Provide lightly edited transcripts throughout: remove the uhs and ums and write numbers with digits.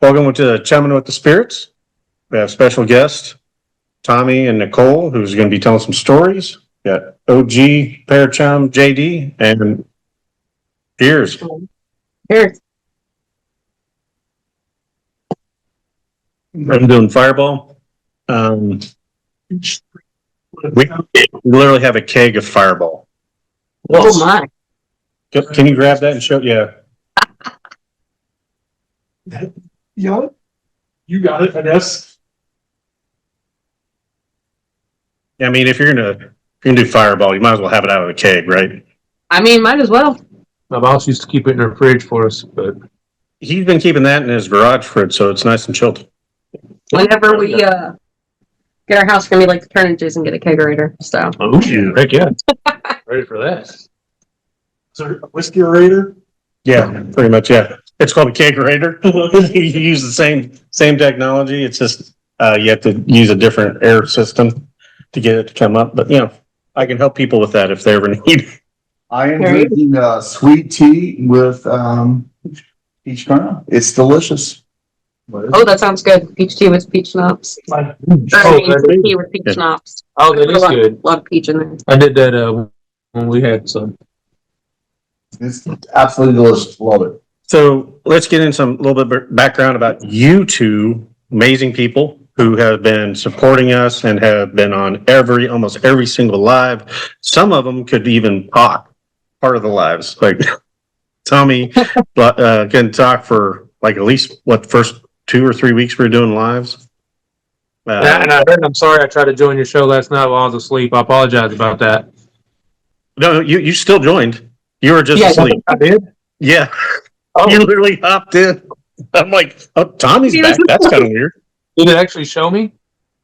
Welcome to Chumming with the Spirits. We have special guests, Tommy and Nicole, who's going to be telling some stories. We got OG, Pair Chum, JD, and Cheers. Cheers. I'm doing Fireball. We literally have a keg of Fireball. Oh my. Can you grab that and show? Yeah. Yeah, you got it, I guess. I mean, if you're gonna do Fireball, you might as well have it out of the keg, right? I mean, might as well. My boss used to keep it in her fridge for us, but He's been keeping that in his garage fridge, so it's nice and chilled. Whenever we get our house, we're gonna be like the Turnages and get a kegerator. So. oh, heck yeah, ready for that. So a whiskey orator? Yeah, pretty much. Yeah, it's called a kegerator. You use the same technology. It's just you have to use a different air system to get it to come up. But I can help people with that if they ever need. I am drinking sweet tea with peach kernel. It's delicious. Oh, that sounds good. Peach tea with peach schnapps. Sweet tea with peach schnapps. Oh, that is good. Love peach in there. I did that when we had some. It's absolutely delicious. Love it. So let's get in some little bit of background about you two amazing people who have been supporting us and have been on almost every single live. Some of them could even talk part of the lives. Like Tommy can talk for like at least first 2 or 3 weeks we were doing lives. And I'm sorry I tried to join your show last night while I was asleep. I apologize about that. No, you still joined. You were just asleep. I did? Yeah. Oh. You literally hopped in. I'm like, oh, Tommy's back. That's kind of weird. Did it actually show me?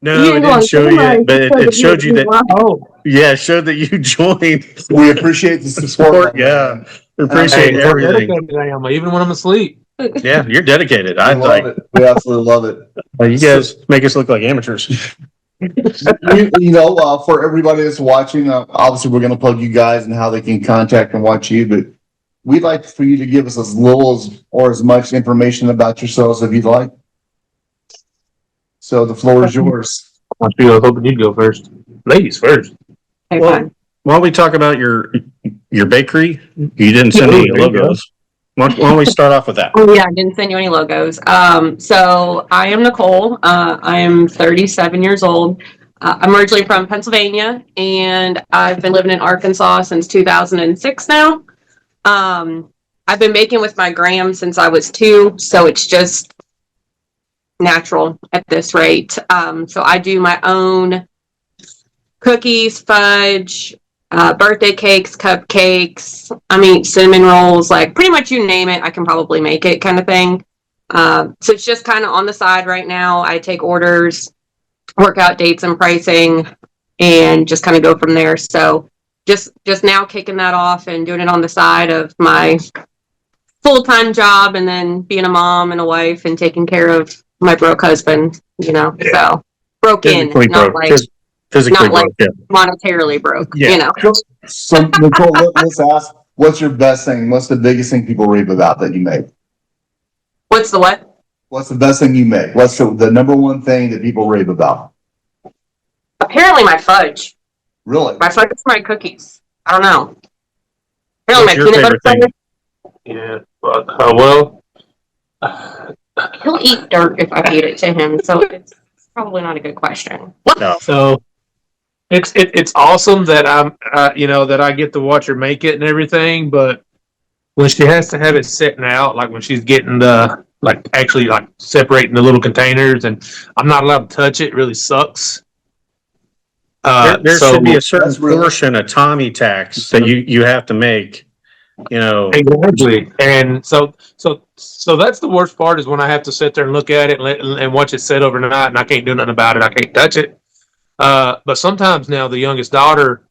No, it didn't show you, but it showed you that. Oh, Yeah, it showed that you joined. We appreciate the support. Yeah, we appreciate everything. Even when I'm asleep. Yeah, you're dedicated. I love it. We absolutely love it. You guys make us look like amateurs. For everybody that's watching, obviously we're going to plug you guys and how they can contact and watch you, but we'd like for you to give us as little or as much information about yourselves if you'd like. So the floor is yours. I was hoping you'd go first. Ladies first. Okay, Well, fine. why don't we talk about your bakery? You didn't send any logos. Why don't we start off with that? Oh yeah, I didn't send you any logos. So I am Nicole. I am 37 years old. I'm originally from Pennsylvania, and I've been living in Arkansas since 2006 now. I've been baking with my gram since I was 2, so it's just natural at this rate. So I do my own cookies, fudge, birthday cakes, cupcakes, cinnamon rolls, like pretty much you name it, I can probably make it kind of thing. So it's just kind of on the side right now. I take orders, work out dates and pricing, and just kind of go from there. So just now kicking that off and doing it on the side of my full-time job, and then being a mom and a wife and taking care of my broke husband, so broken, not like physically not broke, monetarily broke, So Nicole, let's ask, what's your best thing? What's the biggest thing people rave about that you make? What's the what? What's the best thing you make? What's the number one thing that people rave about? Apparently my fudge. Really? My fudge is my cookies. I don't know. Apparently What's my your peanut butter favorite fudge. Yeah, He'll eat dirt if I feed it to him, so it's probably not a good question. No. So it's awesome that that I get to watch her make it and everything, but when she has to have it sitting out, like when she's getting actually separating the little containers and I'm not allowed to touch it, really sucks. There should be a certain portion of Tommy tax that you have to make. Exactly, and so that's the worst part is when I have to sit there and look at it and watch it sit overnight, and I can't do nothing about it. I can't touch it. But sometimes now the youngest daughter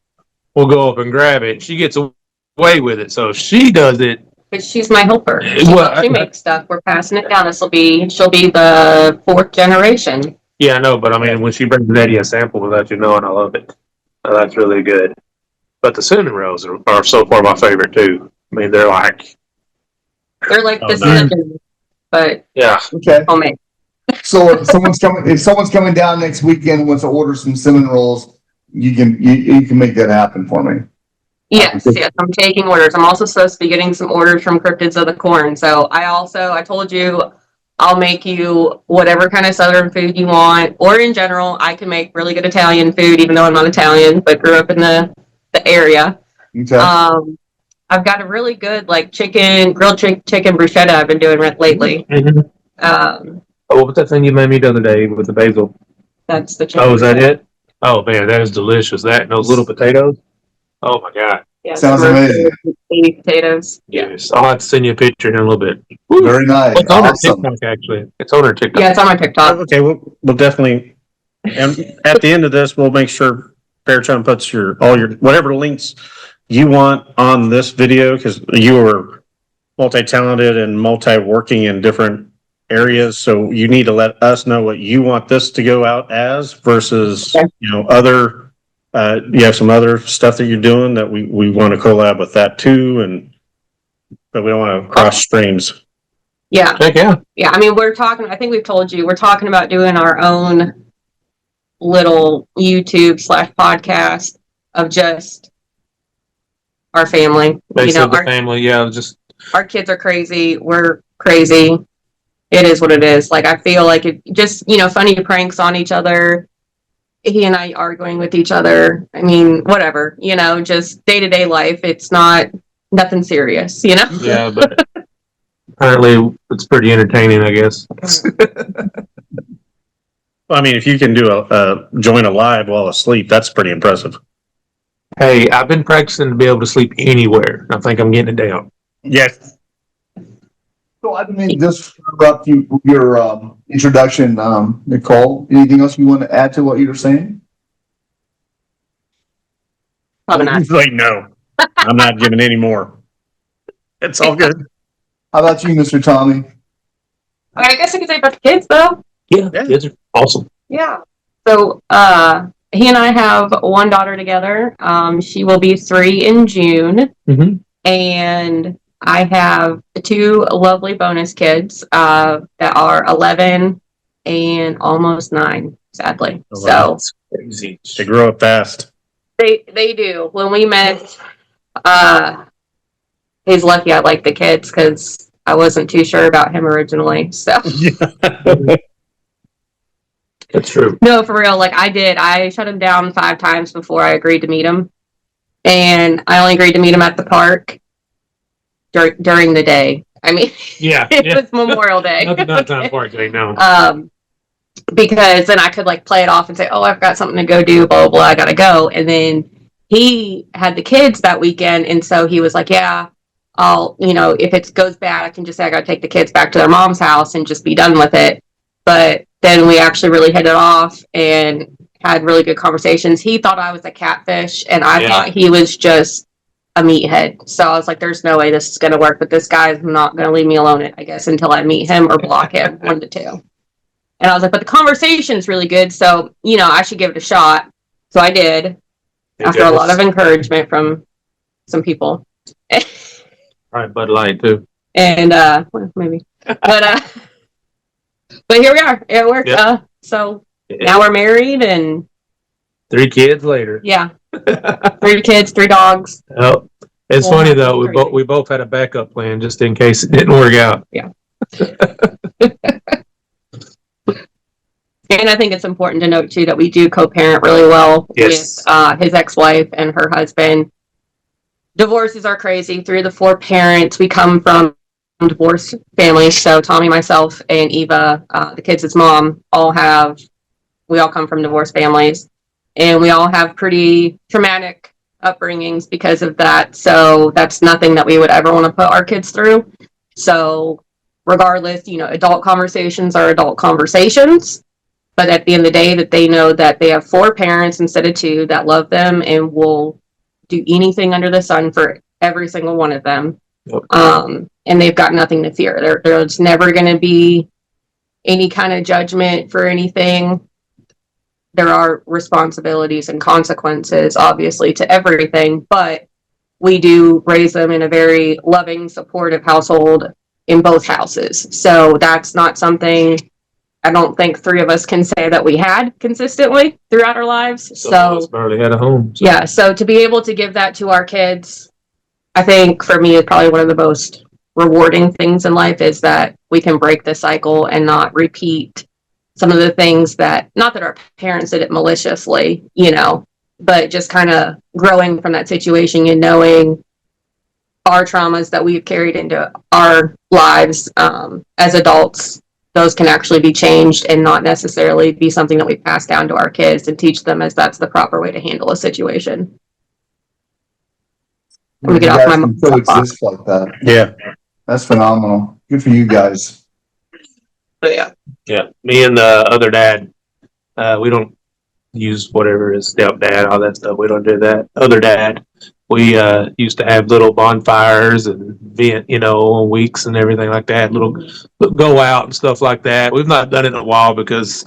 will go up and grab it. She gets away with it, so she does it. But she's my helper. Well, She makes stuff. We're passing it down. She'll be the 4th generation. Yeah, I know, but when she brings Daddy a sample without you knowing, I love it. That's really good. But the cinnamon rolls are so far my favorite too. They're like the cinnamon but Yeah. Okay. homemade. So if someone's coming down next weekend and wants to order some cinnamon rolls, you can make that happen for me. Yes, I'm taking orders. I'm also supposed to be getting some orders from Cryptids of the Corn. So I told you I'll make you whatever kind of Southern food you want, or in general, I can make really good Italian food, even though I'm not Italian, but grew up in the area. Okay. I've got a really good like grilled chicken bruschetta I've been doing lately. Mm-hmm. What was that thing you made me the other day with the basil? That's the chicken. Oh, is that it? Oh man, that is delicious. That and those little potatoes. Oh my god. Yeah, Sounds amazing. baby potatoes. Yes, I'll have to send you a picture in a little bit. Very nice. It's on Awesome. her TikTok, actually. It's on her TikTok. Yeah, it's on my TikTok. Okay, we'll definitely, and at the end of this, we'll make sure Fairchild puts all your whatever links you want on this video, because you are multi-talented and multi-working in different areas. So you need to let us know what you want this to go out as versus, Okay. Other, you have some other stuff that you're doing that we want to collab with that too. But we don't want to cross streams. Yeah. Heck yeah. Yeah. I mean, I think we've told you, we're talking about doing our own little YouTube / podcast of just our family. Basically, the family, yeah, just Our kids are crazy. We're crazy. It is what it is. Like, I feel like it just, funny pranks on each other. He and I arguing with each other. I mean, whatever, just day-to-day life. It's nothing serious, yeah, but apparently it's pretty entertaining, I guess. I mean, if you can do join a live while asleep, that's pretty impressive. Hey, I've been practicing to be able to sleep anywhere. I think I'm getting it down. Yes. So I mean, just to interrupt your introduction, Nicole. Anything else you want to add to what you were saying? Probably not. He's like, no, I'm not giving any more. It's all good. How about you, Mr. Tommy? I guess I could say about the kids, though. Yeah, Yeah. kids are awesome. Yeah. So, he and I have one daughter together. She will be 3 in June. Mm-hmm. And I have 2 lovely bonus kids that are 11 and almost 9, sadly. Oh, So wow. That's crazy. They grow up fast. they do. When we met, he's lucky I like the kids because I wasn't too sure about him originally. So That's true. no, for real. Like I shut him down 5 times before I agreed to meet him, and I only agreed to meet him at the park during the day. I mean, Yeah, it yeah. was Memorial Day. Not time for it today, no. Because then I could like play it off and say, oh, I've got something to go do, blah, blah, blah, I gotta go. And then he had the kids that weekend, and so he was like, yeah, I'll, if it goes bad, I can just say I gotta take the kids back to their mom's house and just be done with it. But then we actually really hit it off and had really good conversations. He thought I was a catfish, and I thought he was just a meathead. So I was like, there's no way this is gonna work, but this guy's not gonna leave me alone, I guess, until I meet him or block him, 1 to 2. And I was like, but the conversation's really good, so, I should give it a shot. So I did, after a lot of encouragement from some people. Right, Bud Light, too. And, well, maybe. But here we are. It worked. Yep. So now we're married, and 3 kids later. yeah, 3 kids, 3 dogs. Oh, it's Yeah, funny, though. crazy. We both had a backup plan just in case it didn't work out. Yeah. And I think it's important to note, too, that we do co-parent really well Yes. with his ex-wife and her husband. Divorces are crazy. 3 of the 4 parents, we come from divorced families. So Tommy, myself, and Eva, the kids' mom, we all come from divorced families. And we all have pretty traumatic upbringings because of that. So that's nothing that we would ever want to put our kids through. So regardless, adult conversations are adult conversations. But at the end of the day, that they know that they have 4 parents instead of 2 that love them and will do anything under the sun for every single one of them. Yep. And they've got nothing to fear. There's never going to be any kind of judgment for anything. There are responsibilities and consequences, obviously, to everything, but we do raise them in a very loving, supportive household. in both houses. So that's not something I don't think three of us can say that we had consistently throughout our lives. Some of us So barely had a home. So. yeah, so to be able to give that to our kids, I think for me is probably one of the most rewarding things in life is that we can break the cycle and not repeat some of the things that, not that our parents did it maliciously, but just kind of growing from that situation and knowing our traumas that we've carried into our lives as adults, those can actually be changed and not necessarily be something that we pass down to our kids and teach them as that's the proper way to handle a situation. Let me get off my can coexist like that. Yeah. That's phenomenal. Good for you guys. But yeah. Yeah, me and the other dad, we don't use whatever is stepdad, all that stuff. We don't do that. Other dad, we used to have little bonfires and vent, weeks and everything like that. Little go out and stuff like that. We've not done it in a while because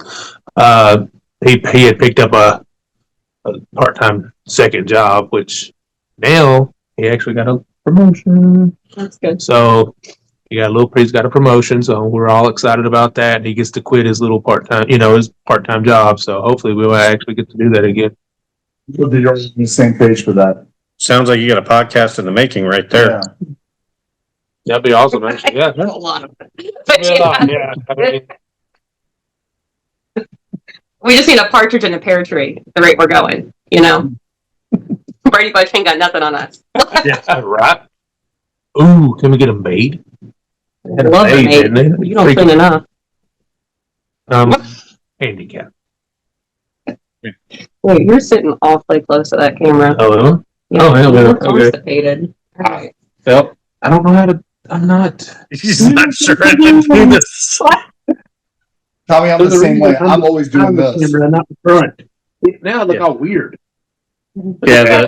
he had picked up a part-time second job, which now he actually got a promotion. That's good. So he's got a promotion, so we're all excited about that. And he gets to quit his little part-time, his part-time job. So hopefully we'll actually get to do that again. You're on the same page for that. Sounds like you got a podcast in the making right there. Yeah. That'd be awesome, actually. Yeah. A lot of it. But yeah. I mean, We just need a partridge in a pear tree, the rate we're going, Brady Bunch ain't got nothing on us. yeah, right. Ooh, can we get them made? They had 'em Love them, didn't they? You don't clean enough. Handicap. Wait, you're sitting awfully close to that camera. Oh, Yeah, oh, hell you yeah, look okay. constipated. All right. well, I don't know how to. I'm not. He's not sure how to do this. Tommy, I'm the same way. I'm always doing this. Not the front. Now I look all weird. Yeah,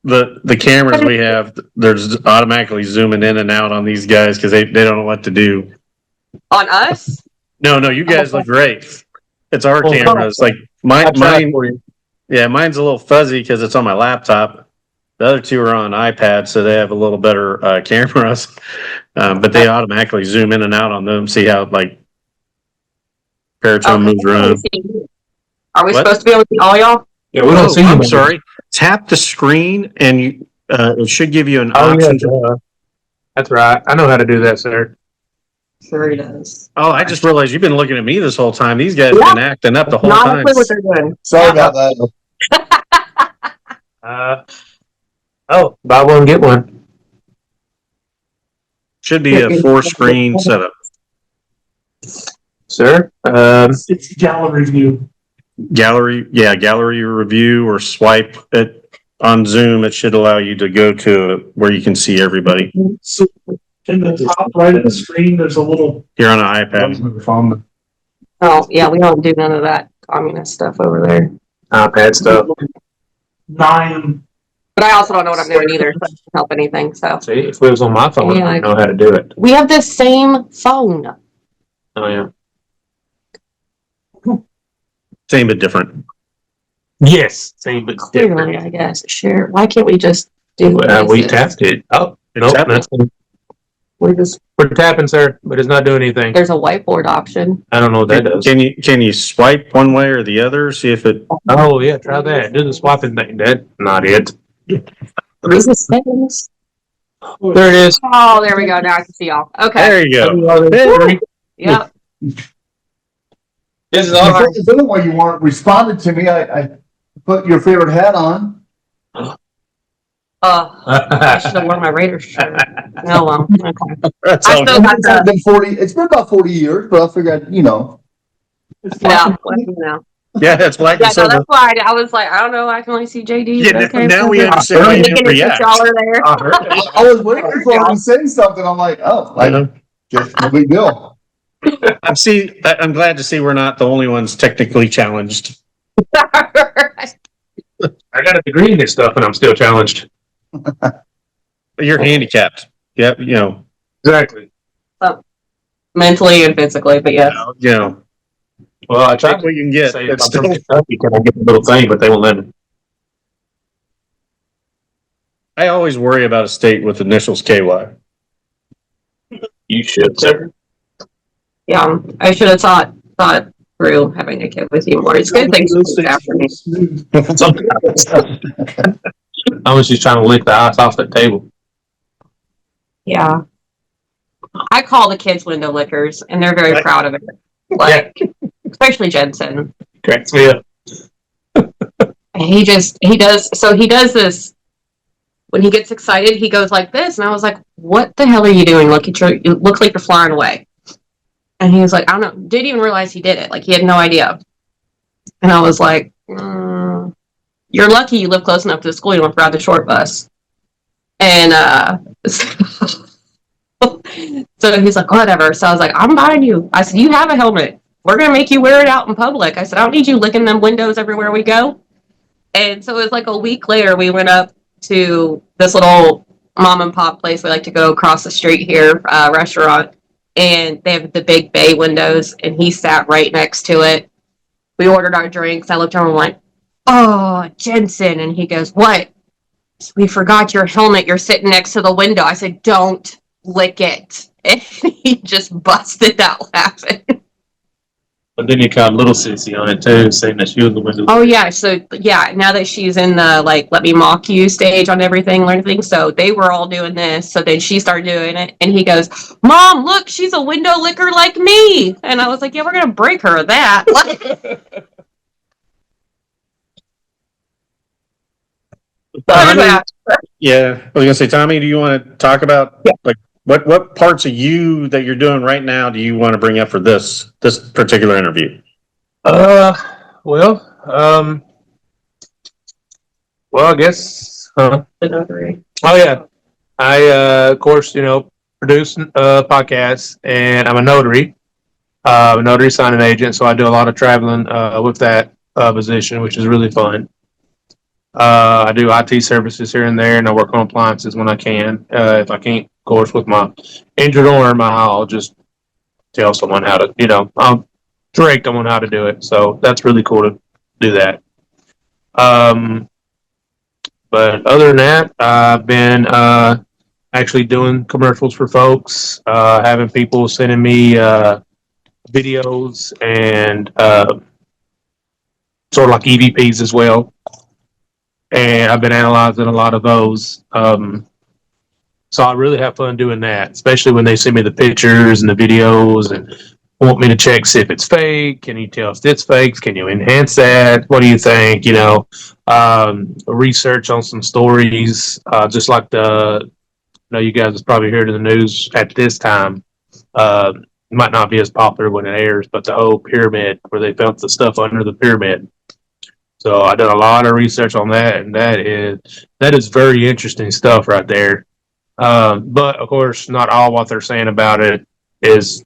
the cameras we have, there's automatically zooming in and out on these guys because they don't know what to do. On us? No, you guys look great. It's our Oh, cameras. Like I tried mine, for you. yeah, mine's a little fuzzy because it's on my laptop. The other two are on iPad, so they have a little better cameras, but they automatically zoom in and out on them. See how Paratone moves around. Are we What? supposed to be able to see all y'all? Yeah, we don't see you. I'm man. sorry. Tap the screen and it should give you an Oh, option. yeah, that's right. I know how to do that, sir. Sure he does. Oh, I just realized you've been looking at me this whole time. These guys Yeah. have been acting up the whole Not a time. clue what they're doing. Sorry about that. Buy one, get one. Should be a 4-screen setup. Sir, It's gallery view. Gallery review or swipe it on Zoom. It should allow you to go to where you can see everybody. So in the top right of the screen, there's a little, You're on an iPad. Oh, yeah, we don't do none of that communist stuff over there. iPad stuff. 9. But I also don't know what I'm doing either, so it doesn't help anything. So See, if it was on my phone, Yeah. I know how to do it. we have the same phone. Oh yeah. Same but different. Yes, same but Clearly, different. I guess. Share. Why can't we just do We this? tapped it. Oh, It's nope, tapping. we're tapping, sir, but it's not doing anything. There's a whiteboard option. I don't know what that does. Can you swipe one way or the other? See if it. Oh yeah, try that. Do the swapping thing. That's not it. Read the settings. There it is. Oh, there we go. Now I can see y'all. Okay. There you go. Yep. This is I all. don't know why you weren't responded to me. I put your favorite hat on. I should have worn my Raiders shirt. No, well, okay. That's I all still got It's the, been 40. It's been about 40 years, but I figured, yeah, no. Yeah, that's black Yeah, and no, silver. that's why I was like, I don't know, I can only see JD. Yeah, Okay, now we whatever. understand why you Thinking didn't it's just react. y'all are there. I was waiting for him to say something. I'm like, oh, I know. just no big deal. I'm glad to see we're not the only ones technically challenged. I got a degree in this stuff, and I'm still challenged. You're handicapped. Yep, Exactly. Mentally and physically, but yes. Well, I Take tried what to you can get. say It's if I'm still, from Kentucky, can I get the little thing, but they won't let me. I always worry about a state with initials KY. You should, sir. Yeah, I should have thought through having a kid with you more. It's good things Those things after me. Sometimes. I was just trying to lick the ice off the table. Yeah. I call the kids window lickers, and they're very proud of it. Like, especially Jensen. Cracks me up. He does this when he gets excited, he goes like this, and I was like, what the hell are you doing? You look like you're flying away. And he was like, I don't know, didn't even realize he did it. Like, he had no idea. And I was like, you're lucky you live close enough to the school, you don't have to ride the short bus. And so he's like, whatever. So I was like, I'm buying you. I said, you have a helmet. We're going to make you wear it out in public. I said, I don't need you licking them windows everywhere we go. And so it was like a week later, we went up to this little mom and pop place we like to go across the street here, restaurant. And they have the big bay windows, and he sat right next to it. We ordered our drinks. I looked at him and went, oh, Jensen. And he goes, what? We forgot your helmet. You're sitting next to the window. I said, don't lick it. And he just busted out laughing. But then you caught little sissy on it too, saying that she was the window. Oh yeah, so yeah, now that she's in the like let me mock you stage on everything, learning, so they were all doing this. So then she started doing it, and he goes, "Mom, look, she's a window licker like me." And I was like, "Yeah, we're gonna break her of that." Yeah, I was gonna say, Tommy, do you want to talk about like what parts of you that you're doing right now do you want to bring up for this particular interview? Well, I guess. Oh yeah, I of course produce podcasts, and I'm a notary. A notary signing agent, so I do a lot of traveling with that position, which is really fun. I do IT services here and there, and I work on appliances when I can. If I can't, of course, with my injured arm, I'll just tell someone how to, I'll direct them on how to do it. So that's really cool to do that. But other than that, I've been actually doing commercials for folks, having people sending me videos and sort of like EVPs as well. And I've been analyzing a lot of those. So I really have fun doing that, especially when they send me the pictures and the videos and want me to check see if it's fake. Can you tell if it's fake? Can you enhance that? What do you think? Research on some stories, just like you guys have probably heard in the news at this time. It might not be as popular when it airs, but the whole pyramid where they found the stuff under the pyramid. So I did a lot of research on that, and that is very interesting stuff right there. But of course, not all what they're saying about it is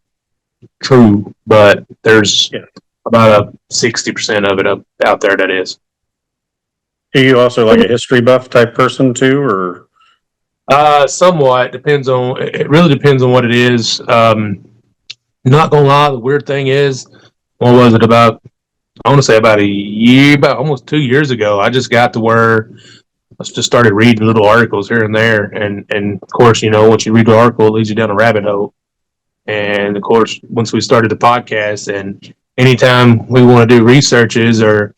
true. But there's about a 60% of it out there that is. Are you also like a history buff type person too, or? Somewhat depends on. It really depends on what it is. Not gonna lie, the weird thing is, what was it about? I want to say about almost 2 years ago, I just got to where I just started reading little articles here and there. And of course, once you read the article, it leads you down a rabbit hole. And of course, once we started the podcast, and anytime we want to do researches, or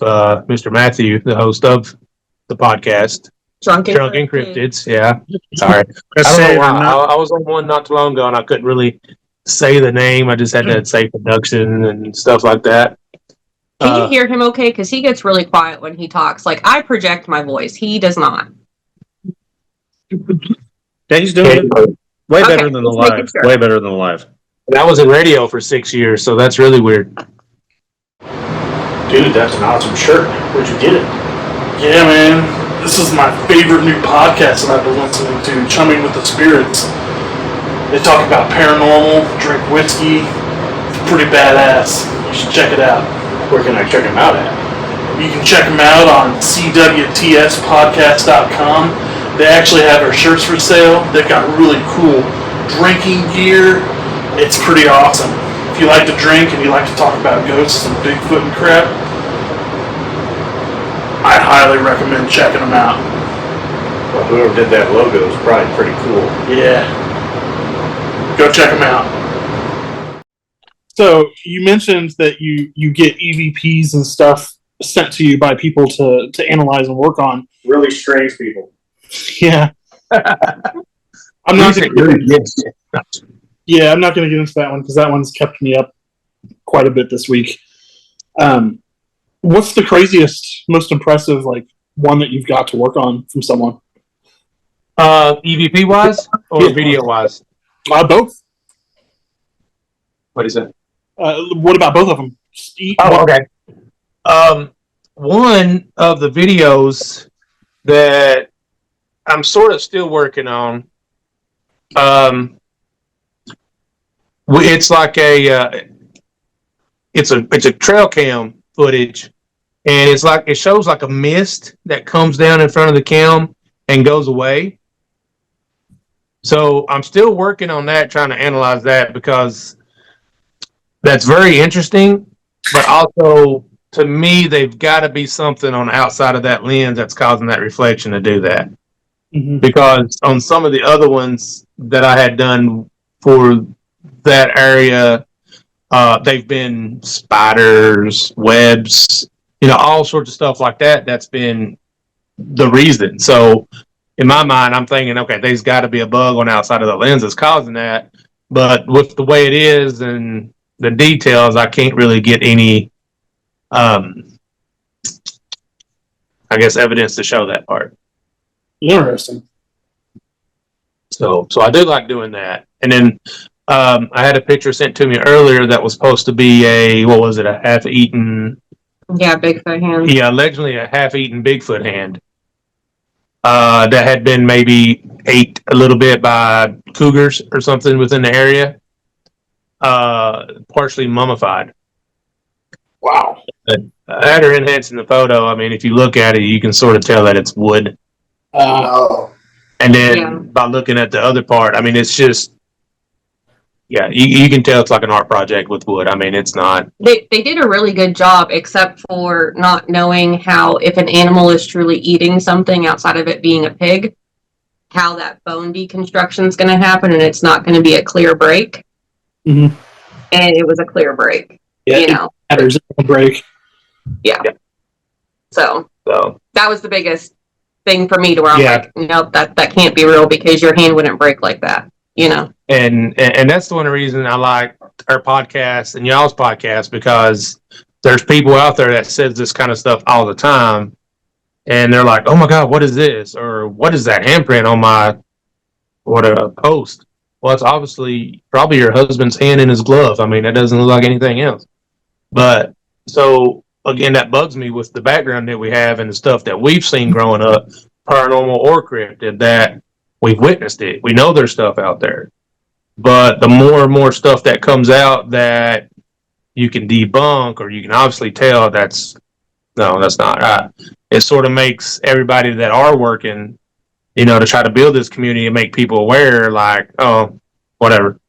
Mr. Matthew, the host of the podcast, Drunk Encrypted, yeah. Sorry. I don't know why. I was on one not too long ago, and I couldn't really say the name. I just had to say production and stuff like that. Can you hear him okay? Because he gets really quiet when he talks. Like, I project my voice. He does not. Yeah, he's doing it way better than the live. Sure. Way better than the live. And I was in radio for 6 years, so that's really weird. Dude, that's an awesome shirt. Where'd you get it? Yeah, man. This is my favorite new podcast that I've been listening to, Chumming with the Spirits. They talk about paranormal, drink whiskey. It's pretty badass. You should check it out. Where can I check them out at? You can check them out on cwtspodcast.com. They actually have our shirts for sale. They've got really cool drinking gear. It's pretty awesome. If you like to drink and you like to talk about ghosts and Bigfoot and crap, I highly recommend checking them out. Well, whoever did that logo is probably pretty cool. Yeah. Go check them out. So you mentioned that you get EVPs and stuff sent to you by people to analyze and work on. Really strange people. Yeah. I'm not going to I'm not going to get into that one because that one's kept me up quite a bit this week. What's the craziest, most impressive, like one that you've got to work on from someone? EVP wise or Yeah. video wise? Both. What is it? What about both of them? Oh, okay. One of the videos that I'm sort of still working on. It's like it's a trail cam footage, and it shows like a mist that comes down in front of the cam and goes away. So I'm still working on that, trying to analyze that because that's very interesting, but also to me, they've got to be something on the outside of that lens that's causing that reflection to do that. Mm-hmm. Because on some of the other ones that I had done for that area, they've been spiders, webs, all sorts of stuff like that. That's been the reason. So in my mind, I'm thinking, okay, there's got to be a bug on the outside of the lens that's causing that. But with the way it is and the details, I can't really get any, evidence to show that part. Interesting. So I do like doing that. And then I had a picture sent to me earlier that was supposed to be a half-eaten? Yeah, Bigfoot hand. Yeah, allegedly a half-eaten Bigfoot hand that had been maybe ate a little bit by cougars or something within the area, partially mummified. Wow. But I had her enhancing the photo. I mean, if you look at it, you can sort of tell that it's wood. And then by looking at the other part, I mean, it's just, you can tell it's like an art project with wood. I mean, it's not. They did a really good job, except for not knowing how, if an animal is truly eating something outside of it being a pig, how that bone deconstruction is going to happen, and it's not going to be a clear break. Mm-hmm. And it was a clear break. Yeah, there's a break. Yeah. So that was the biggest thing for me to where I'm like, nope, that can't be real because your hand wouldn't break like that, And that's the one reason I like our podcast and y'all's podcast, because there's people out there that says this kind of stuff all the time, and they're like, oh my God, what is this? Or what is that handprint on my post? Well, it's obviously probably your husband's hand in his glove. I mean, it doesn't look like anything else. But so again, that bugs me with the background that we have and the stuff that we've seen growing up, paranormal or cryptid, that we've witnessed it. We know there's stuff out there. But the more and more stuff that comes out that you can debunk, or you can obviously tell that's not right. It sort of makes everybody that are working, to try to build this community and make people aware, like, oh, whatever.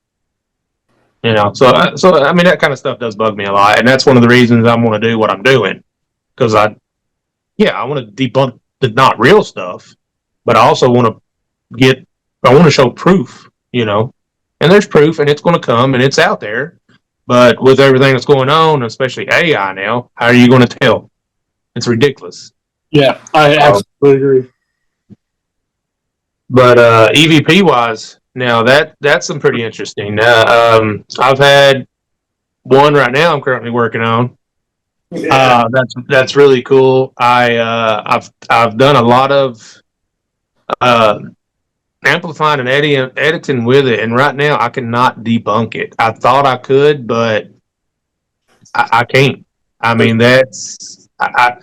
So I mean, that kind of stuff does bug me a lot. And that's one of the reasons I want to do what I'm doing. Because I want to debunk the not real stuff, but I also want to show proof, and there's proof, and it's going to come, and it's out there. But with everything that's going on, especially AI now, how are you going to tell? It's ridiculous. Yeah, I absolutely agree. But EVP wise, now that's some pretty interesting. I've had one right now I'm currently working on. That's really cool. I've done a lot of amplifying and editing with it, and right now I cannot debunk it. I thought I could, but I can't. I mean, I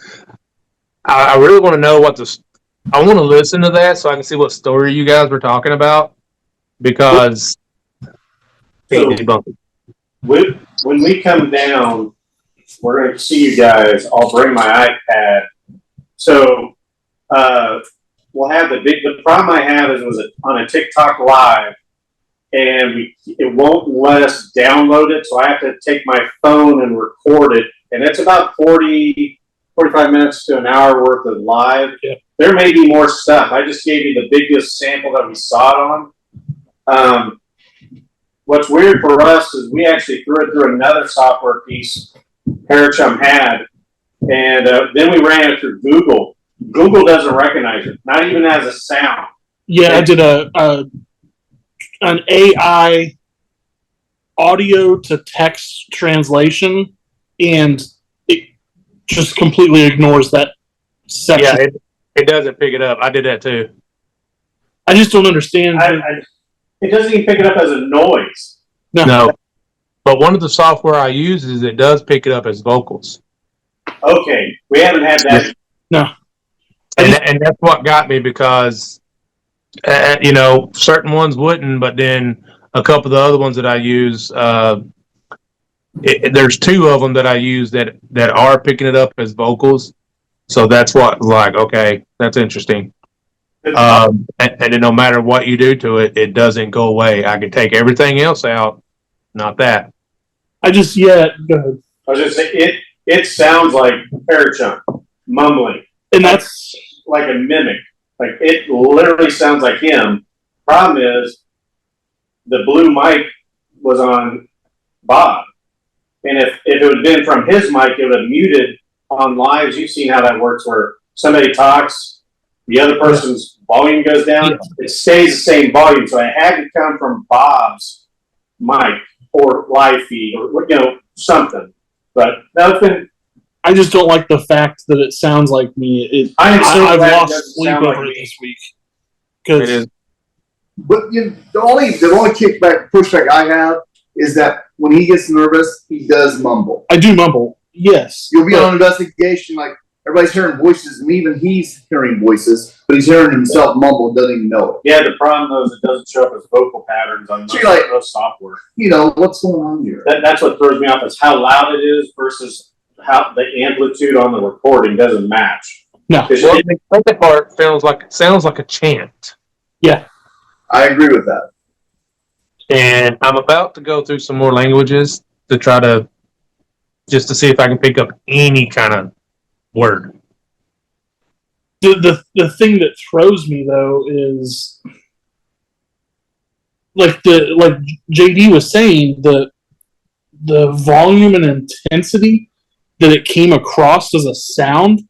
really want to know I want to listen to that so I can see what story you guys were talking about, because can't debunk it. When we come down, we're going to see you guys. I'll bring my iPad. So we'll have the problem I have is it was on a TikTok live, and it won't let us download it, so I have to take my phone and record it, and it's about 45 minutes to an hour worth of live. Yeah. There may be more stuff. I just gave you the biggest sample that we saw it on. what's weird for us is we actually threw it through another software piece Parachum had, and then we ran it through Google. Google doesn't recognize it, not even as a sound. Yeah, I did an AI audio to text translation, and it just completely ignores that section. Yeah, it doesn't pick it up. I did that too. I just don't understand. It doesn't even pick it up as a noise. No. But one of the software I use is it does pick it up as vocals. Okay, we haven't had that. No. And that's what got me, because, certain ones wouldn't, but then a couple of the other ones that I use, there's two of them that I use that are picking it up as vocals. So that's what, like, okay, that's interesting. And then no matter what you do to it, it doesn't go away. I can take everything else out, not that. Go ahead. I was just saying, it sounds like Parachum mumbling. And that's like a mimic. Like it literally sounds like him. Problem is, the blue mic was on Bob, and if it would have been from his mic, it would have muted on lives. You've seen how that works, where somebody talks, the other person's volume goes down. It stays the same volume, so it had to come from Bob's mic or live feed or something. But that's been. I just don't like the fact that it sounds like me. I've lost sleep over it this week. It is. But the only pushback I have is that when he gets nervous, he does mumble. I do mumble, yes. You'll be on an investigation, like everybody's hearing voices, and even he's hearing voices, but he's hearing himself mumble, doesn't even know it. Yeah, the problem though is it doesn't show up as vocal patterns on most software. What's going on here? That's what throws me off, is how loud it is versus how the amplitude on the recording doesn't match. No. Well, the second part sounds like a chant. Yeah. I agree with that. And I'm about to go through some more languages to try to see if I can pick up any kind of word. The thing that throws me though is like JD was saying, the volume and intensity that it came across as a sound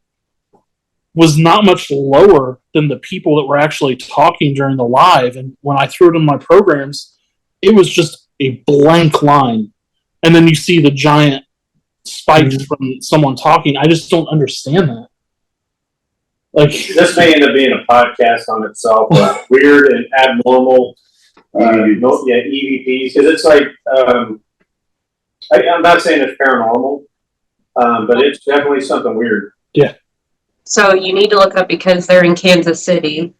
was not much lower than the people that were actually talking during the live. And when I threw it in my programs, it was just a blank line. And then you see the giant spikes from someone talking. I just don't understand that. Like, this may end up being a podcast on itself. Weird and abnormal EVPs, because it's like I'm not saying it's paranormal, but it's definitely something weird. Yeah. So you need to look up, because they're in Kansas City.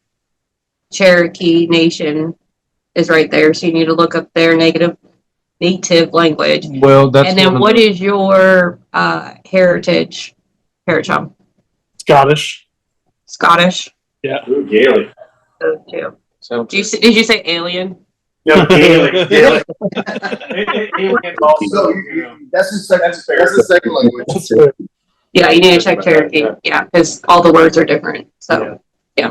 Cherokee Nation is right there, so you need to look up their native language. Well, that's. And then what is your heritage, Parachum? Scottish. Yeah. Ooh, Gaelic. Those two. So, Did you say alien? No, Gaelic. Gaelic. So that's the second language. Yeah, you need to check Cherokee. Yeah, because all the words are different. So yeah.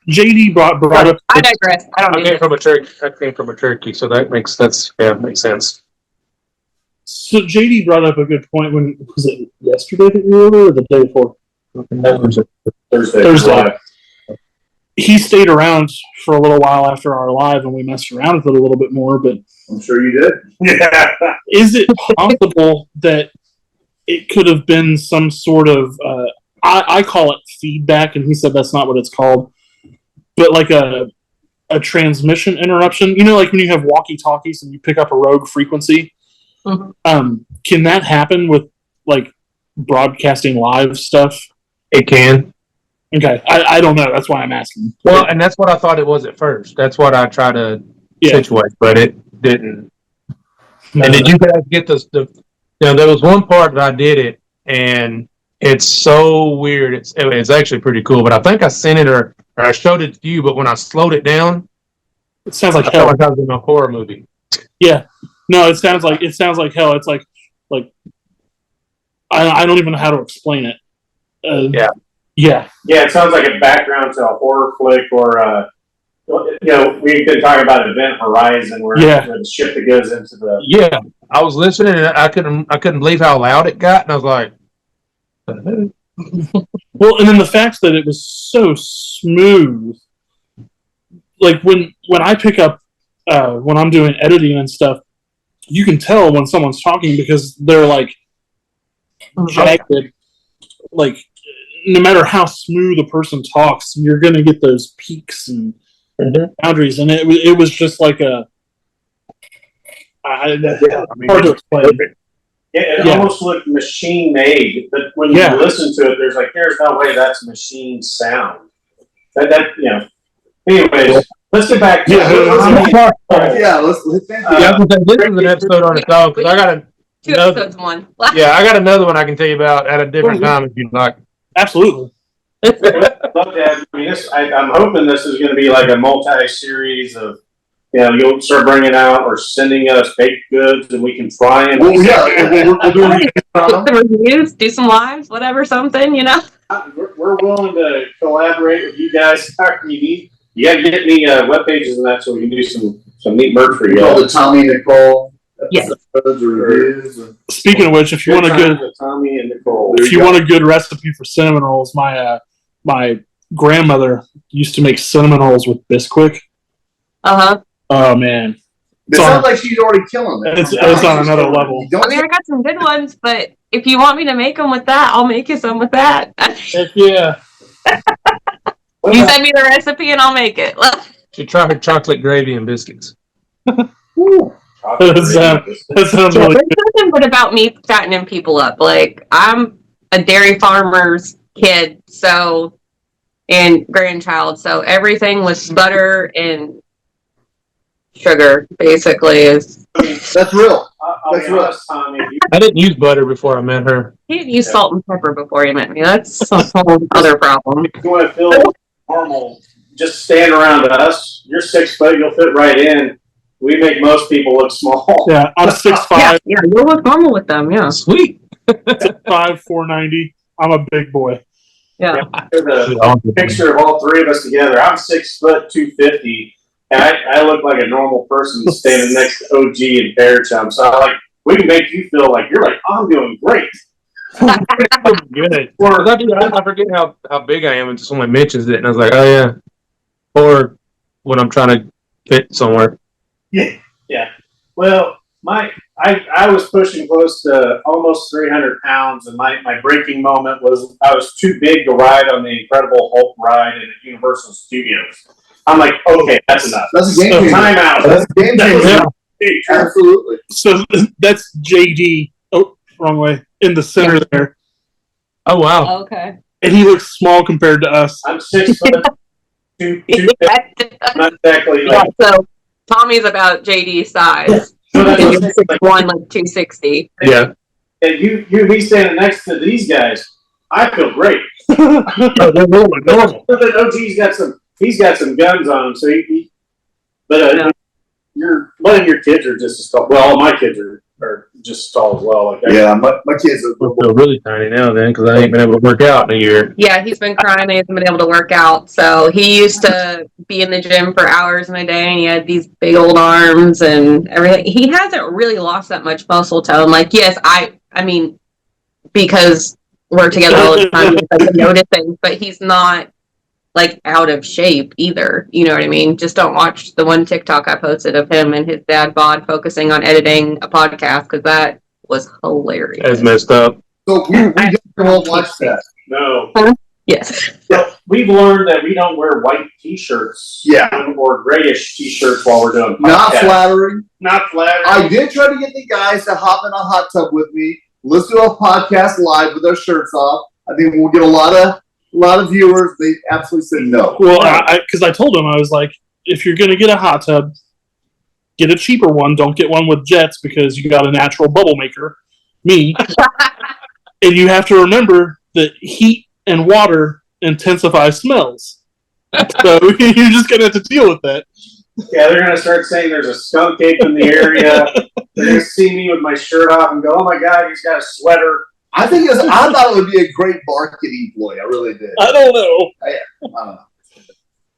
JD brought up. I digress. I came from a Cherokee, so that makes sense. So JD brought up a good point. When was it yesterday that you were, or the day before? Thursday. He stayed around for a little while after our live, and we messed around with it a little bit more. But I'm sure you did. Yeah. Is it possible that it could have been some sort of I call it feedback, and he said that's not what it's called, but like a transmission interruption? Like when you have walkie-talkies and you pick up a rogue frequency. Mm-hmm. Can that happen with like broadcasting live stuff? It can. Okay, I don't know. That's why I'm asking. Well, and that's what I thought it was at first. That's what I tried to situate, but it didn't. No. And did you guys get there was one part that I did it, and it's so weird. It's actually pretty cool, but I think I sent it or I showed it to you, but when I slowed it down, it sounds like I felt like I was in a horror movie. Yeah. No, it sounds like hell. It's like I don't even know how to explain it. Yeah, it sounds like a background to a horror flick or we've been talking about Event Horizon, where the ship that goes into the. Yeah, I was listening and I couldn't believe how loud it got, and I was like, well, and then the fact that it was so smooth, like when I pick up when I'm doing editing and stuff, you can tell when someone's talking because they're like jagged. Like no matter how smooth a person talks, you're gonna get those peaks and boundaries, and it was just like a. Hard to explain. It almost looked machine made, but when you listen to it, there's no way that's machine sound. Anyways, let's get back to let's this is an episode on its own because I got two episodes one. I got another one I can tell you about at a different time if you'd like. Absolutely. love to have, I'm hoping this is going to be like a multi-series of. You'll start bringing out or sending us baked goods, and we can try them. We'll do some reviews, do some lives, whatever, something. We're willing to collaborate with you guys. You got to get me web pages and that, so we can do some neat merch for you. The Tommy Nicole. Yes. Speaking of which, if you want Tommy and Nicole, a good recipe for cinnamon rolls, my grandmother used to make cinnamon rolls with Bisquick. Oh man, it sounds like she's already killing it. It's on another level. I got some good ones, but if you want me to make them with that, I'll make you some with that. Heck yeah. You send me the recipe and I'll make it. Should try her chocolate gravy and biscuits. That sounds really good. There's nothing but about me fattening people up. Like, I'm a dairy farmer's kid, and grandchild, so everything with butter and sugar basically is. That's real. That's real. Tommy. I didn't use butter before I met her. He didn't use salt and pepper before he met me. That's a whole other problem. If you want to feel normal, just stand around us. You're 6 foot, you'll fit right in. We make most people look small. Yeah, I'm 6'5". Yeah, you'll look normal with them. Yeah, Sweet. 6'5", 490. I'm a big boy. Yeah. There's a picture of all three of us together. I'm 6 foot, 250. And I look like a normal person standing next to OG and Bear Chum. So we can make you feel like you're like, I'm doing great. Good. Or I forget how big I am until someone mentions it, and I was like, oh yeah. Or when I'm trying to fit somewhere. Yeah. Well, I was pushing close to almost 300 pounds, and my breaking moment was I was too big to ride on the Incredible Hulk ride at Universal Studios. I'm like, okay, that's enough. That's a game changer. Time out. That's a game changer. Absolutely. So that's JD. Oh, wrong way. In the center there. Oh wow. Okay. And he looks small compared to us. I'm 6 foot, 250. Not exactly like. So Tommy's about JD's size. So that's And you're 6'1", like 260. Yeah. And you be standing next to these guys. I feel great. They're normal. But OG's got some guns on him, so one of your kids are just as tall. Well, all my kids are just as tall as well. My kids are feel really tiny now then because I ain't been able to work out in a year. Yeah, he's been crying. He hasn't been able to work out. So he used to be in the gym for hours in a day, and he had these big old arms and everything. He hasn't really lost that much muscle tone. Like, yes, I mean, because we're together all the time, I notice things, but he's not like out of shape either. You know what I mean? Just don't watch the one TikTok I posted of him and his dad bod focusing on editing a podcast because that was hilarious. That's messed up. So we don't watch that. No. Yes. So we've learned that we don't wear white t-shirts. Or grayish t-shirts while we're doing podcasts. Not flattering. Not flattering. I did try to get the guys to hop in a hot tub with me. Let's do a podcast live with our shirts off. I think we'll get a lot of viewers. They absolutely said no. Well, because I told them, I was like, if you're going to get a hot tub, get a cheaper one. Don't get one with jets because you got a natural bubble maker, me. And you have to remember that heat and water intensify smells. So you're just going to have to deal with that. Yeah, they're going to start saying there's a skunk ape in the area. They're going to see me with my shirt off and go, oh my God, he's got a sweater. I thought it would be a great marketing ploy. I really did. I don't know. I don't know.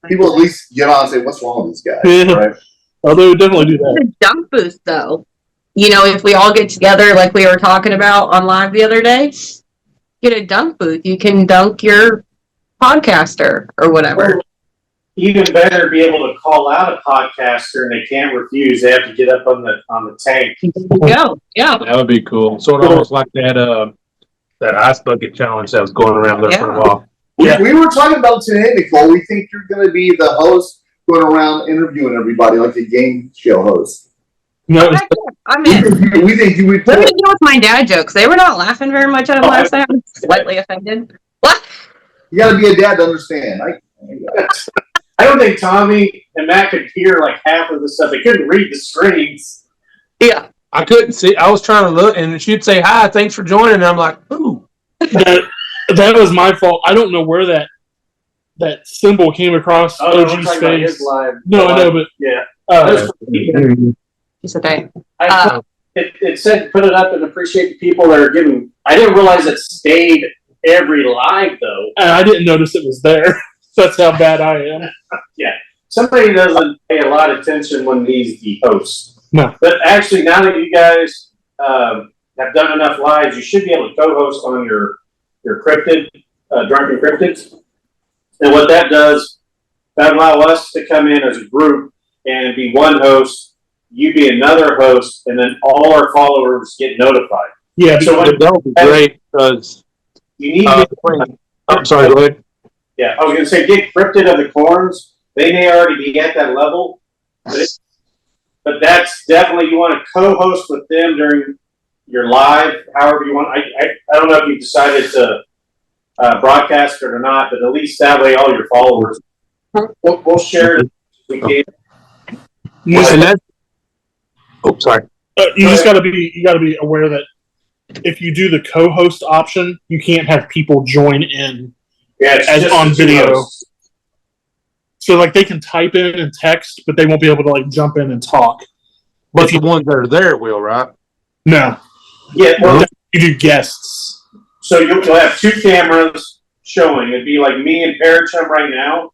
people at least get on and say, "What's wrong with these guys?" Yeah. Right? Oh, they would definitely do that. The dunk booth, though. You know, if we all get together, like we were talking about on live the other day, get a dunk booth. You can dunk your podcaster or whatever. Even better, be able to call out a podcaster and they can't refuse. They have to get up on the tank. Go, yeah. That would be cool. Sort of almost like that ice bucket challenge that was going around there for a while. We were talking about today, Nicole. We think you're going to be the host going around interviewing everybody like a game show host. No, I'm in. We think you would. What did you do with my dad jokes? They were not laughing very much at him last night. I'm slightly offended. What? You got to be a dad to understand. I don't think Tommy and Matt could hear like half of the stuff. They couldn't read the screens. Yeah. I couldn't see. I was trying to look, and she'd say, "Hi, thanks for joining." And I'm like, "Ooh." that was my fault. I don't know where that symbol came across OG's face. No, I know, but yeah. It's okay. It said put it up and appreciate the people that are giving. I didn't realize it stayed every live though. and I didn't notice it was there. That's how bad I am. Somebody doesn't pay a lot of attention when he's the host. No. But actually, now that you guys have done enough lives, you should be able to co-host on your cryptid, drunken cryptids. And what that does, that allows us to come in as a group and be one host, you be another host, and then all our followers get notified. Yeah, So when That would be great because you need I'm sorry, go ahead. Yeah, I was going to say, get Cryptid of the Corns. They may already be at that level, but that's definitely, you want to co-host with them during your live, however you want. I don't know if you've decided to broadcast it or not, but at least that way all your followers, we'll share it if we can. Sorry. you just gotta be aware that if you do the co-host option, you can't have people join in. Yeah, it's as just on the two video. hosts. So like they can type in and text, but they won't be able to like jump in and talk. But the ones that are there will, right? No, Yeah, well, you do guests. so you'll have two cameras showing. It'd be like me and Parachum right now.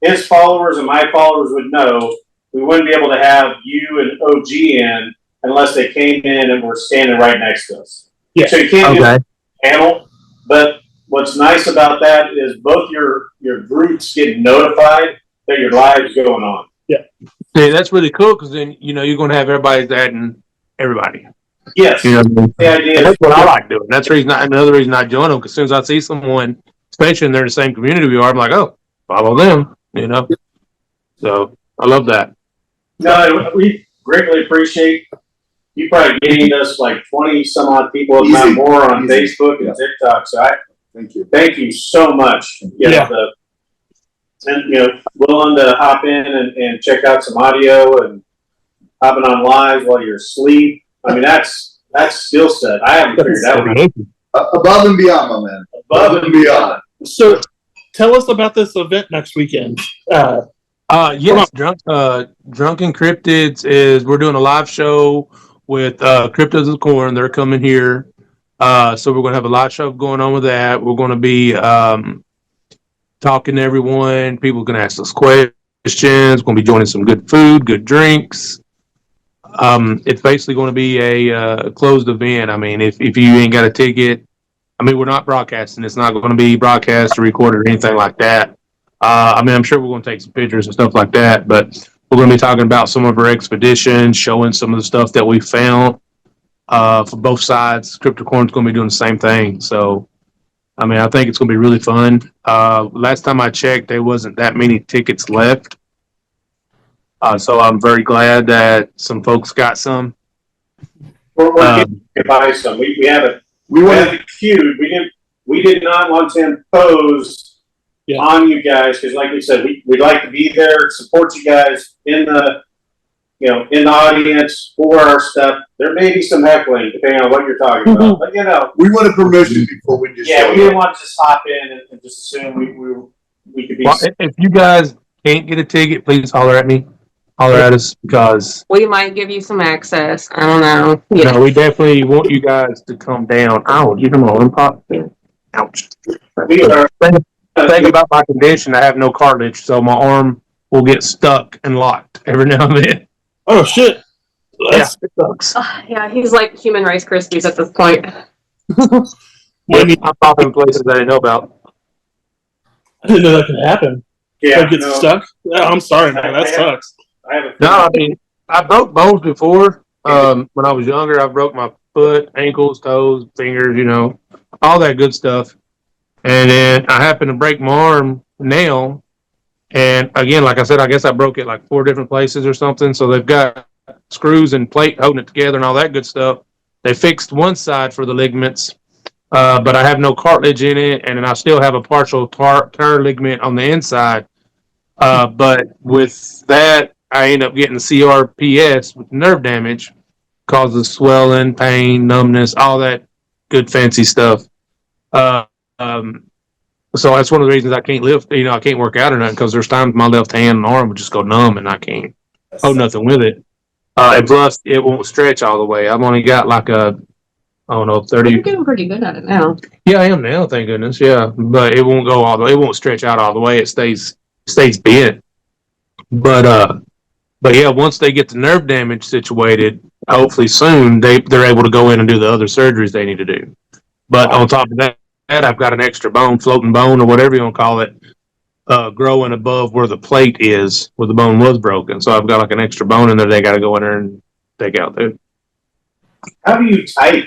His followers and my followers would know we wouldn't be able to have you and OG in unless they came in and were standing right next to us. Yeah. So you can't do a panel, but what's nice about that is both your groups get notified that your live's going on. Yeah, that's really cool because then you're going to have everybody adding everybody. Yes. You know what I mean? The idea That's is what I like doing. That's another reason I join them because as soon as I see someone, especially in they're in the same community we are, I'm like, oh, follow them. So I love that. no, we greatly appreciate you probably getting us like 20 some odd people, if not Easy. more, on Easy. Facebook and TikTok. So thank you so much. Willing to hop in and check out some audio and hopping on live while you're asleep. I mean, that's skill set. I haven't figured out. Above and beyond, my man. Above and beyond. So tell us about this event next weekend. Yes, Drunken Cryptids we're doing a live show with Cryptids of the Corn. They're coming here. So we're going to have a live show going on with that. We're going to be talking to everyone. People are going to ask us questions. We're going to be joining some good food, good drinks. It's basically going to be a closed event. I mean, if you ain't got a ticket, we're not broadcasting. It's not going to be broadcast or recorded or anything like that. I'm sure we're going to take some pictures and stuff like that, but we're going to be talking about some of our expeditions, showing some of the stuff that we found for both sides. Cryptocorn's going to be doing the same thing. So, I think it's going to be really fun. Last time I checked, there wasn't that many tickets left. So I'm very glad that some folks got some. We're getting to buy some. We have a feud. We did not want to impose on you guys because, like we said, we'd like to be there, support you guys in the audience for our stuff. There may be some heckling depending on what you're talking about, but we wanted permission before we just. we didn't want to just hop in and just assume we could be. Well, if you guys can't get a ticket, please holler at me. Holler at us because we might give you some access. I don't know. we definitely want you guys to come down. Ouch! You come on, pop. Ouch! The thing about my condition, I have no cartilage, so my arm will get stuck and locked every now and then. Oh shit. That's, It sucks. Yeah, he's like human Rice Krispies at this point. when you, I'm popping places I didn't know about. I didn't know that could happen. Yeah, Like, get stuck. Yeah, I'm sorry, man. That sucks. I have a No, I mean, I broke bones before. When I was younger, I broke my foot, ankles, toes, fingers, all that good stuff. And then I happened to break my arm nail. And again, like I said, I guess I broke it like 4 different places or something. So they've got screws and plate holding it together and all that good stuff. They fixed one side for the ligaments, but I have no cartilage in it. And then I still have a partial tear ligament on the inside. But with that, I end up getting CRPS with nerve damage, causes swelling, pain, numbness, all that good fancy stuff. So that's one of the reasons I can't lift, I can't work out or nothing, because there's times my left hand and arm would just go numb and I can't hold nothing with it. And plus, it won't stretch all the way. I've only got like I don't know, 30. You're getting pretty good at it now. Yeah, I am now, thank goodness. Yeah, but it won't go all the way. It won't stretch out all the way. It stays bent. But yeah, once they get the nerve damage situated, hopefully soon they're able to go in and do the other surgeries they need to do. But on top of that, I've got an extra bone, floating bone, or whatever you want to call it, growing above where the plate is, where the bone was broken. So I've got like an extra bone in there. They got to go in there and take out there. How do you type?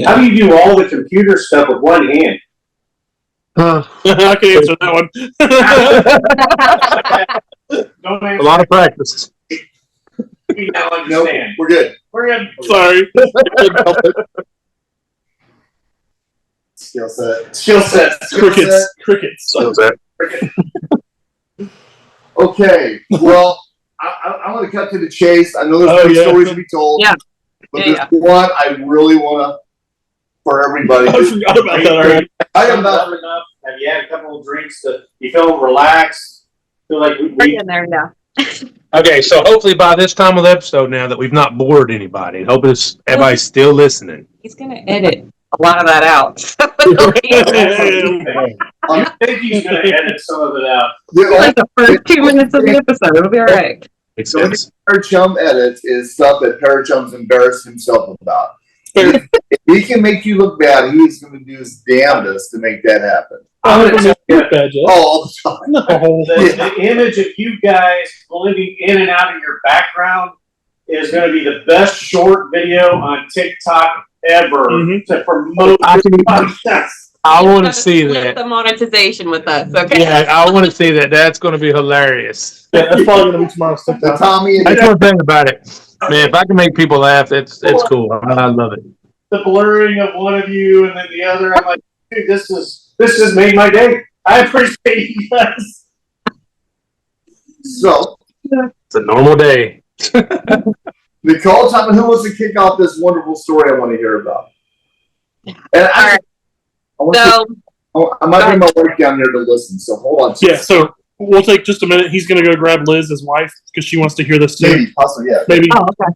How do you do all the computer stuff with one hand? I can answer that one. Don't A lot of practice. We now Nope, understand. we're good. We're good. Sorry. Skill set. Skill set. Crickets. Crickets. So that. Okay, well, I'm going to cut to the chase. I know there's three stories to be told. Yeah. But Yeah, there's one I really want to, for everybody. I forgot about that already. I am not. enough. Have you had a couple of drinks to you feel relaxed? Feel like We're in there, yeah. Okay, so hopefully by this time of the episode now that we've not bored anybody, hope everybody's still listening. He's gonna edit a lot of that out. I think he's going to edit some of it out. Like the first 2 minutes of the episode, it'll be all right. Makes The only sense. Parachum edits is stuff that Parachum's embarrassed himself about. If he can make you look bad, he's going to do his damnedest to make that happen. I'm going to tell you, All the time. No. the image of you guys living in and out of your background is going to be the best short video on TikTok ever to promote your podcast. I want to Gotta see split that. the monetization with us, okay? Yeah, I want to see that. That's going to be hilarious. Yeah, that's probably going to be tomorrow's The TikTok. Tommy and That's one thing about it. Man, if I can make people laugh, it's cool. I love it. The blurring of one of you and then the other. I'm like, dude, this has made my day. I appreciate you guys. So, It's a normal day. Nicole, tell me who wants to kick off this wonderful story I want to hear about. And Alright. So, I might bring my wife down here to listen, so hold on. Yeah, so we'll take just a minute. He's going to go grab Liz, his wife, because she wants to hear this too. Maybe, possibly, yeah. Maybe. oh, okay.